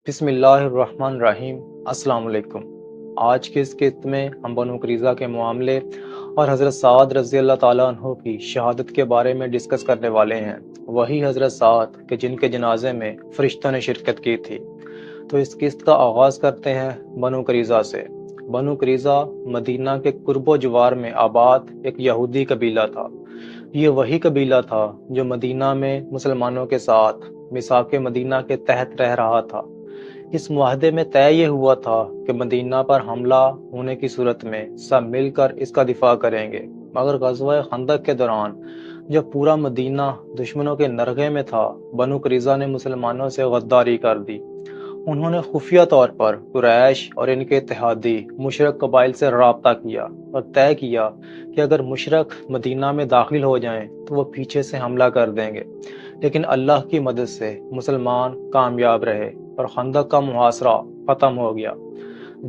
بسم اللہ الرحمن الرحیم۔ السلام علیکم۔ آج کی اس قسط میں ہم بنو قریظہ کے معاملے اور حضرت سعد رضی اللہ تعالیٰ عنہ کی شہادت کے بارے میں ڈسکس کرنے والے ہیں، وہی حضرت سعد کہ جن کے جنازے میں فرشتوں نے شرکت کی تھی۔ تو اس قسط کا آغاز کرتے ہیں بنو قریظہ سے۔ بنو قریظہ مدینہ کے قرب و جوار میں آباد ایک یہودی قبیلہ تھا۔ یہ وہی قبیلہ تھا جو مدینہ میں مسلمانوں کے ساتھ میثاق مدینہ کے تحت رہ رہا تھا۔ اس معاہدے میں طے یہ ہوا تھا کہ مدینہ پر حملہ ہونے کی صورت میں سب مل کر اس کا دفاع کریں گے، مگر غزوہ خندق کے دوران جب پورا مدینہ دشمنوں کے نرغے میں تھا، بنو قریظہ نے مسلمانوں سے غداری کر دی۔ انہوں نے خفیہ طور پر قریش اور ان کے اتحادی مشرک قبائل سے رابطہ کیا اور طے کیا کہ اگر مشرک مدینہ میں داخل ہو جائیں تو وہ پیچھے سے حملہ کر دیں گے، لیکن اللہ کی مدد سے مسلمان کامیاب رہے اور خندق کا محاصرہ ختم ہو گیا۔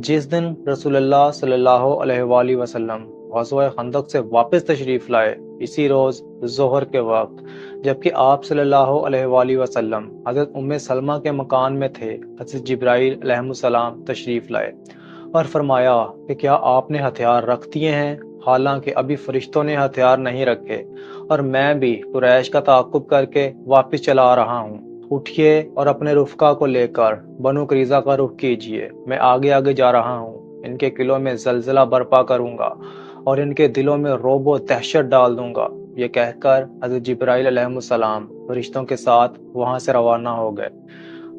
جس دن رسول اللہ صلی اللہ علیہ وآلہ وسلم غزوہ خندق سے واپس تشریف لائے، اسی روز ظہر کے وقت جبکہ آپ صلی اللہ علیہ وآلہ وسلم حضرت ام سلمہ کے مکان میں تھے، حضرت جبرائیل علیہ السلام تشریف لائے اور فرمایا کہ کیا آپ نے ہتھیار رکھ دیے ہیں؟ حالانکہ ابھی فرشتوں نے ہتھیار نہیں رکھے اور میں بھی قریش کا تعاقب کر کے واپس چلا آ رہا ہوں۔ اٹھیے اور اپنے رفقا کو لے کر بنو قریظہ کا رخ کیجیے، میں آگے آگے جا رہا ہوں، ان کے قلعوں میں زلزلہ برپا کروں گا اور ان کے دلوں میں رعب و دہشت ڈال دوں گا۔ یہ کہہ کر حضرت جبرائیل علیہ السلام فرشتوں کے ساتھ وہاں سے روانہ ہو گئے۔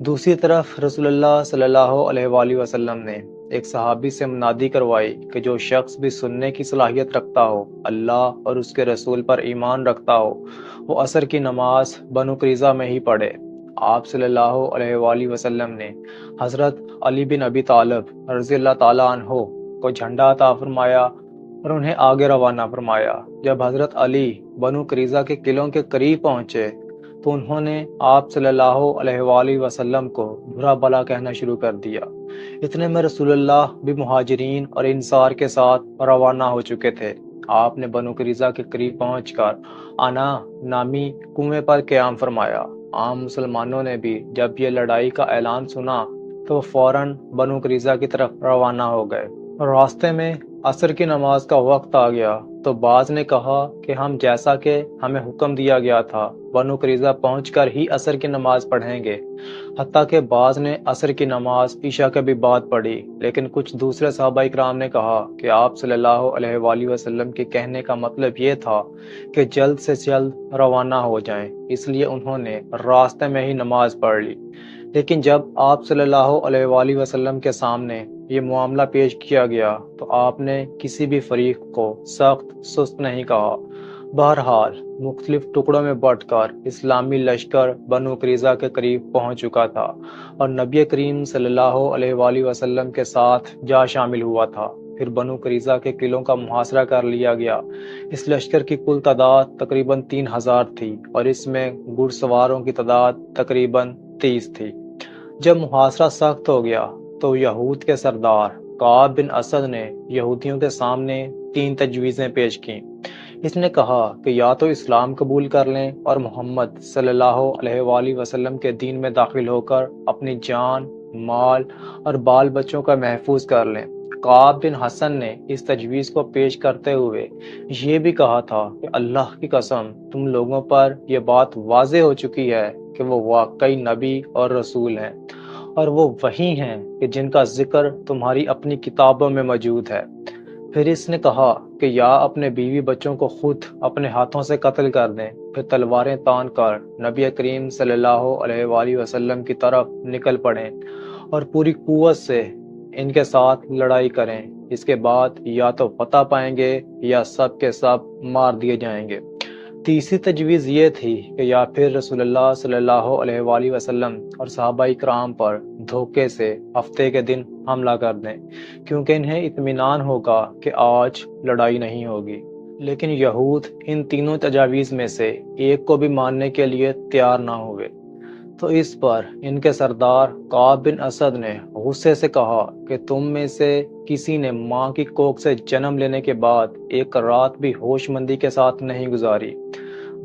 دوسری طرف رسول اللہ صلی اللہ علیہ وآلہ وسلم نے ایک صحابی سے منادی کروائی کہ جو شخص بھی سننے کی صلاحیت رکھتا ہو، اللہ اور اس کے رسول پر ایمان رکھتا ہو، وہ عصر کی نماز بنو قریظہ میں ہی پڑھے۔ آپ صلی اللہ علیہ وآلہ وسلم نے حضرت علی بن ابی طالب رضی اللہ تعالیٰ عنہ کو جھنڈا عطا فرمایا اور انہیں آگے روانہ فرمایا۔ جب حضرت علی بنو قریظہ کے قلعوں کے قریب پہنچے تو انہوں نے آپ صلی اللہ علیہ وآلہ وسلم کو برا بلا کہنا شروع کر دیا۔ اتنے میں رسول اللہ بھی مہاجرین اور انصار کے ساتھ روانہ ہو چکے تھے۔ آپ نے بنو قریظہ کے قریب پہنچ کر انا نامی کنویں پر قیام فرمایا۔ عام مسلمانوں نے بھی جب یہ لڑائی کا اعلان سنا تو فوراً بنو قریظہ کی طرف روانہ ہو گئے۔ راستے میں عصر کی نماز کا وقت آ گیا تو بعض نے کہا کہ ہم جیسا کہ ہمیں حکم دیا گیا تھا بنو قریظہ پہنچ کر ہی عصر کی نماز پڑھیں گے، حتیٰ کہ بعض نے عصر کی نماز عشاء کے بھی بعد پڑھی، لیکن کچھ دوسرے صحابہ کرام نے کہا کہ آپ صلی اللہ علیہ وآلہ وسلم کے کہنے کا مطلب یہ تھا کہ جلد سے جلد روانہ ہو جائیں، اس لیے انہوں نے راستے میں ہی نماز پڑھ لی۔ لیکن جب آپ صلی اللہ علیہ وآلہ وسلم کے سامنے یہ معاملہ پیش کیا گیا تو آپ نے کسی بھی فریق کو سخت سست نہیں کہا۔ بہرحال مختلف ٹکڑوں میں بٹ کر اسلامی لشکر بنو قریظہ کے قریب پہنچ چکا تھا اور نبی کریم صلی اللہ علیہ وآلہ وسلم کے ساتھ جا شامل ہوا تھا۔ پھر بنو قریظہ کے قلعوں کا محاصرہ کر لیا گیا۔ اس لشکر کی کل تعداد تقریباً 3000 تھی اور اس میں گھڑ سواروں کی تعداد تقریباً 30 تھی۔ جب محاصرہ سخت ہو گیا تو یہود کے سردار کعب بن اسد نے یہودیوں کے سامنے 3 تجویزیں پیش کیں۔ اس نے کہا کہ یا تو اسلام قبول کر لیں اور محمد صلی اللہ علیہ وآلہ وسلم کے دین میں داخل ہو کر اپنی جان، مال اور بال بچوں کا محفوظ کر لیں۔ کعب بن حسن نے اس تجویز کو پیش کرتے ہوئے یہ بھی کہا تھا کہ اللہ کی قسم تم لوگوں پر یہ بات واضح ہو چکی ہے کہ وہ واقعی نبی اور رسول ہیں، اور وہ وہی ہیں کہ جن کا ذکر تمہاری اپنی کتابوں میں موجود ہے۔ پھر اس نے کہا کہ یا اپنے بیوی بچوں کو خود اپنے ہاتھوں سے قتل کر دیں، پھر تلواریں تان کر نبی کریم صلی اللہ علیہ وآلہ وسلم کی طرف نکل پڑیں اور پوری قوت سے ان کے ساتھ لڑائی کریں۔ اس کے بعد یا تو فتح پائیں گے یا سب کے سب مار دیے جائیں گے۔ تیسری تجویز یہ تھی کہ یا پھر رسول اللہ صلی اللہ علیہ وآلہ وسلم اور صحابہ کرام پر دھوکے سے ہفتے کے دن حملہ کر دیں، کیونکہ انہیں اطمینان ہوگا کہ آج لڑائی نہیں ہوگی۔ لیکن یہود ان تینوں تجاویز میں سے ایک کو بھی ماننے کے لیے تیار نہ ہوئے۔ تو اس پر ان کے سردار کعب بن اسد نے غصے سے کہا کہ تم میں سے کسی نے ماں کی کوکھ سے جنم لینے کے بعد ایک رات بھی ہوش مندی کے ساتھ نہیں گزاری۔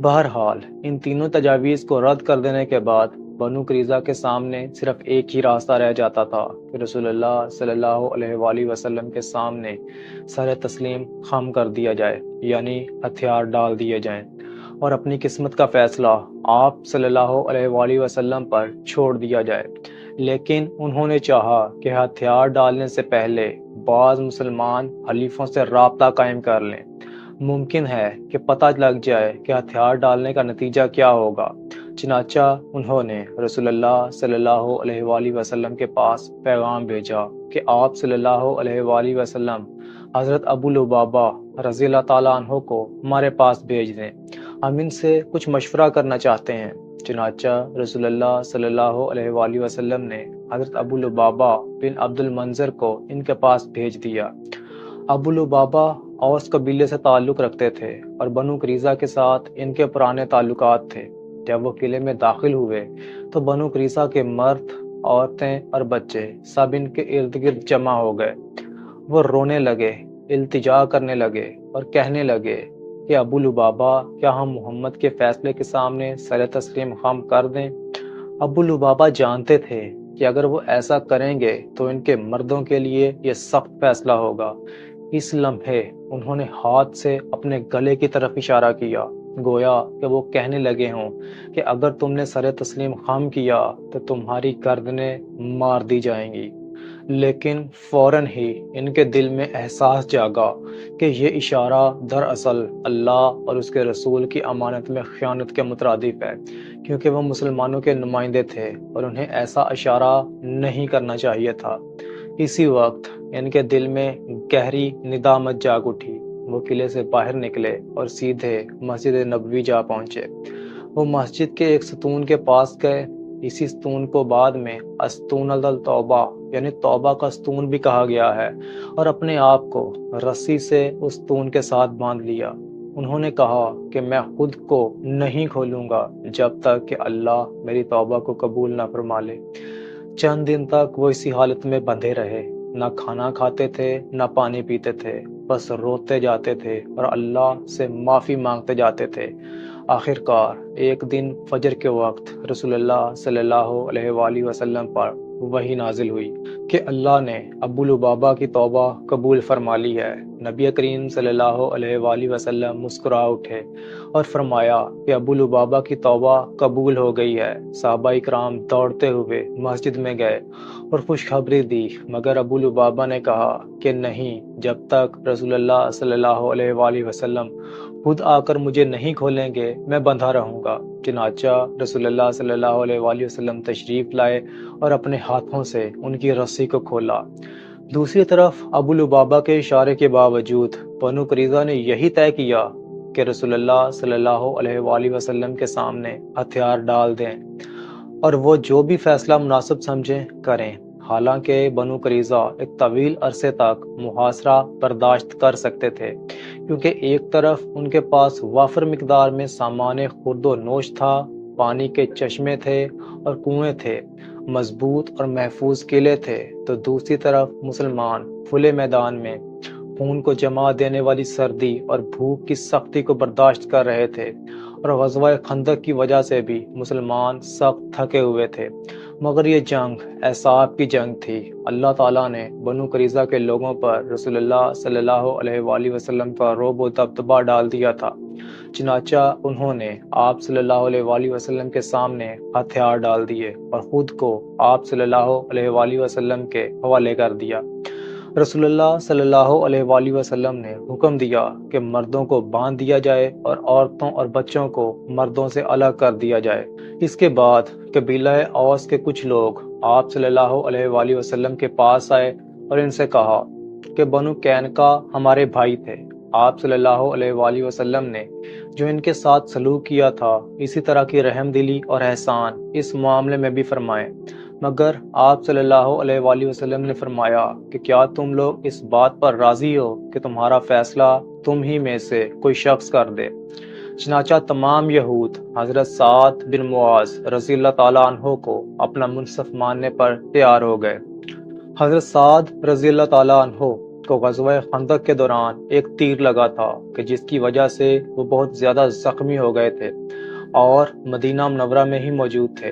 بہرحال ان تینوں تجاویز کو رد کر دینے کے بعد بنو قریظہ کے سامنے صرف ایک ہی راستہ رہ جاتا تھا کہ رسول اللہ صلی اللہ علیہ وآلہ وسلم کے سامنے سر تسلیم خم کر دیا جائے، یعنی ہتھیار ڈال دیے جائیں اور اپنی قسمت کا فیصلہ آپ صلی اللہ علیہ وآلہ وسلم پر چھوڑ دیا جائے۔ لیکن انہوں نے چاہا کہ ہتھیار ڈالنے سے پہلے بعض مسلمان حلیفوں سے رابطہ قائم کر لیں، ممکن ہے کہ پتہ لگ جائے کہ ہتھیار ڈالنے کا نتیجہ کیا ہوگا۔ چنانچہ انہوں نے رسول اللہ صلی اللہ علیہ وآلہ وسلم کے پاس پیغام بھیجا کہ آپ صلی اللہ علیہ وآلہ وسلم حضرت ابو لبابہ رضی اللہ تعالیٰ عنہ کو ہمارے پاس بھیج دیں، ہم ان سے کچھ مشورہ کرنا چاہتے ہیں۔ چنانچہ رسول اللہ صلی اللہ علیہ وآلہ وسلم نے حضرت ابو لبابہ بن عبد المنذر کو ان کے پاس بھیج دیا۔ ابو لبابہ اوس قبیلے سے تعلق رکھتے تھے اور بنو قریظہ کے ساتھ ان کے پرانے تعلقات تھے۔ جب وہ قلعے میں داخل ہوئے تو بنو قریظہ کے مرد، عورتیں اور بچے سب ان کے ارد گرد جمع ہو گئے۔ وہ رونے لگے، التجا کرنے لگے اور کہنے لگے کہ ابو لبابہ، کیا ہم محمد کے فیصلے کے سامنے سر تسلیم خم کر دیں؟ ابو لبابہ جانتے تھے کہ اگر وہ ایسا کریں گے تو ان کے مردوں کے لیے یہ سخت فیصلہ ہوگا۔ اس لمحے انہوں نے ہاتھ سے اپنے گلے کی طرف اشارہ کیا، گویا کہ وہ کہنے لگے ہوں کہ اگر تم نے سر تسلیم خم کیا تو تمہاری گردنیں مار دی جائیں گی۔ لیکن فوراً ہی ان کے دل میں احساس جاگا کہ یہ اشارہ دراصل اللہ اور اس کے رسول کی امانت میں خیانت کے مترادف ہے، کیونکہ وہ مسلمانوں کے نمائندے تھے اور انہیں ایسا اشارہ نہیں کرنا چاہیے تھا۔ اسی وقت ان کے دل میں گہری ندامت جاگ اٹھی۔ وہ قلعے سے باہر نکلے اور سیدھے مسجد نبوی جا پہنچے۔ وہ مسجد کے ایک ستون کے پاس گئے۔ اسی ستون کو بعد میں استون التوبہ یعنی توبہ کا ستون بھی کہا گیا ہے، اور اپنے آپ کو رسی سے اس ستون کے ساتھ باندھ لیا۔ انہوں نے کہا کہ میں خود کو نہیں کھولوں گا جب تک کہ اللہ میری توبہ کو قبول نہ فرما لے۔ چند دن تک وہ اسی حالت میں بندھے رہے، نہ کھانا کھاتے تھے نہ پانی پیتے تھے، بس روتے جاتے تھے اور اللہ سے معافی مانگتے جاتے تھے۔ آخر کار ایک دن فجر کے وقت رسول اللہ صلی اللہ علیہ وآلہ وسلم پر وحی نازل ہوئی کہ اللہ نے ابو لبابہ کی توبہ قبول فرما لی ہے۔ نبی کریم صلی اللہ علیہ وآلہ وسلم مسکرا اٹھے اور فرمایا کہ ابو لبابہ کی توبہ قبول ہو گئی ہے۔ صحابہ اکرام دوڑتے ہوئے مسجد میں گئے اور خوشخبری دی، مگر ابو لبابہ نے کہا کہ نہیں، جب تک رسول اللہ صلی اللہ علیہ وآلہ وسلم خود آ کر مجھے نہیں کھولیں گے میں بندھا رہوں گا۔ چنانچہ رسول اللہ صلی اللہ علیہ وآلہ وسلم تشریف لائے اور اپنے ہاتھوں سے ان کی رسی کو کھولا۔ دوسری طرف ابو لبابہ کے اشارے کے باوجود بنو قریظہ نے یہی طے کیا کہ رسول اللہ صلی اللہ علیہ وآلہ وسلم کے سامنے ہتھیار ڈال دیں اور وہ جو بھی فیصلہ مناسب سمجھیں کریں۔ حالانکہ بنو قریظہ ایک طویل عرصے تک محاصرہ برداشت کر سکتے تھے، کیونکہ ایک طرف ان کے پاس وافر مقدار میں سامان خورد و نوش تھا، پانی کے چشمے تھے اور کنویں تھے، مضبوط اور محفوظ قلعے تھے، تو دوسری طرف مسلمان کھلے میدان میں خون کو جما دینے والی سردی اور بھوک کی سختی کو برداشت کر رہے تھے، اور غزوہ خندق کی وجہ سے بھی مسلمان سخت تھکے ہوئے تھے۔ مگر یہ جنگ اعصاب کی جنگ تھی۔ اللہ تعالیٰ نے بنو قریظہ کے لوگوں پر رسول اللہ صلی اللہ علیہ وآلہ وسلم کا رعب و دبدبہ ڈال دیا تھا، چنانچہ انہوں نے آپ صلی اللہ علیہ وآلہ وسلم کے سامنے ہتھیار ڈال دیے اور خود کو آپ صلی اللہ علیہ وآلہ وسلم کے حوالے کر دیا۔ رسول اللہ صلی اللہ علیہ وآلہ وسلم نے حکم دیا کہ مردوں کو باندھ دیا جائے اور عورتوں اور بچوں کو مردوں سے الگ کر دیا جائے۔ اس کے بعد قبیلہ اوس کے کچھ لوگ آپ صلی اللہ علیہ وآلہ وسلم کے پاس آئے اور ان سے کہا کہ بنو قینقاع ہمارے بھائی تھے۔ آپ صلی اللہ علیہ وآلہ وسلم نے جو ان کے ساتھ سلوک کیا تھا، اسی طرح کی رحم دلی اور احسان اس معاملے میں بھی فرمائے۔ مگر آپ صلی اللہ علیہ وآلہ وسلم نے فرمایا کہ کیا تم لوگ اس بات پر راضی ہو کہ تمہارا فیصلہ تم ہی میں سے کوئی شخص کر دے؟ چنانچہ تمام یہود حضرت سعد بن معاذ رضی اللہ تعالیٰ عنہ کو اپنا منصف ماننے پر تیار ہو گئے۔ حضرت سعد رضی اللہ تعالیٰ عنہ کو غزوہ خندق کے دوران ایک تیر لگا تھا کہ جس کی وجہ سے وہ بہت زیادہ زخمی ہو گئے تھے اور مدینہ منورہ میں ہی موجود تھے۔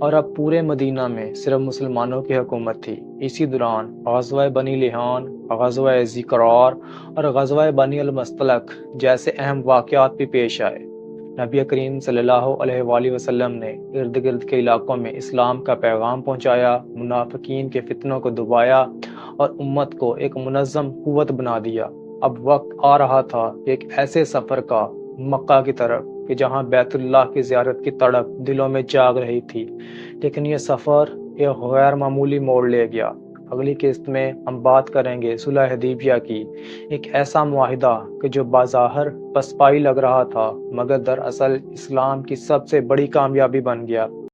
اور اب پورے مدینہ میں صرف مسلمانوں کی حکومت تھی۔ اسی دوران غزوہ بنی لحان، غزوہ ذی قرار اور غزوہ بنی المصطلق جیسے اہم واقعات بھی پیش آئے۔ نبی کریم صلی اللہ علیہ وآلہ وسلم نے ارد گرد کے علاقوں میں اسلام کا پیغام پہنچایا، منافقین کے فتنوں کو دبایا اور امت کو ایک منظم قوت بنا دیا۔ اب وقت آ رہا تھا کہ ایک ایسے سفر کا، مکہ کی طرف، کہ جہاں بیت اللہ کی زیارت کی تڑپ دلوں میں جاگ رہی تھی، لیکن یہ سفر ایک غیر معمولی موڑ لے گیا۔ اگلی قسط میں ہم بات کریں گے صلح حدیبیہ کی، ایک ایسا معاہدہ کہ جو بظاہر پسپائی لگ رہا تھا مگر دراصل اسلام کی سب سے بڑی کامیابی بن گیا۔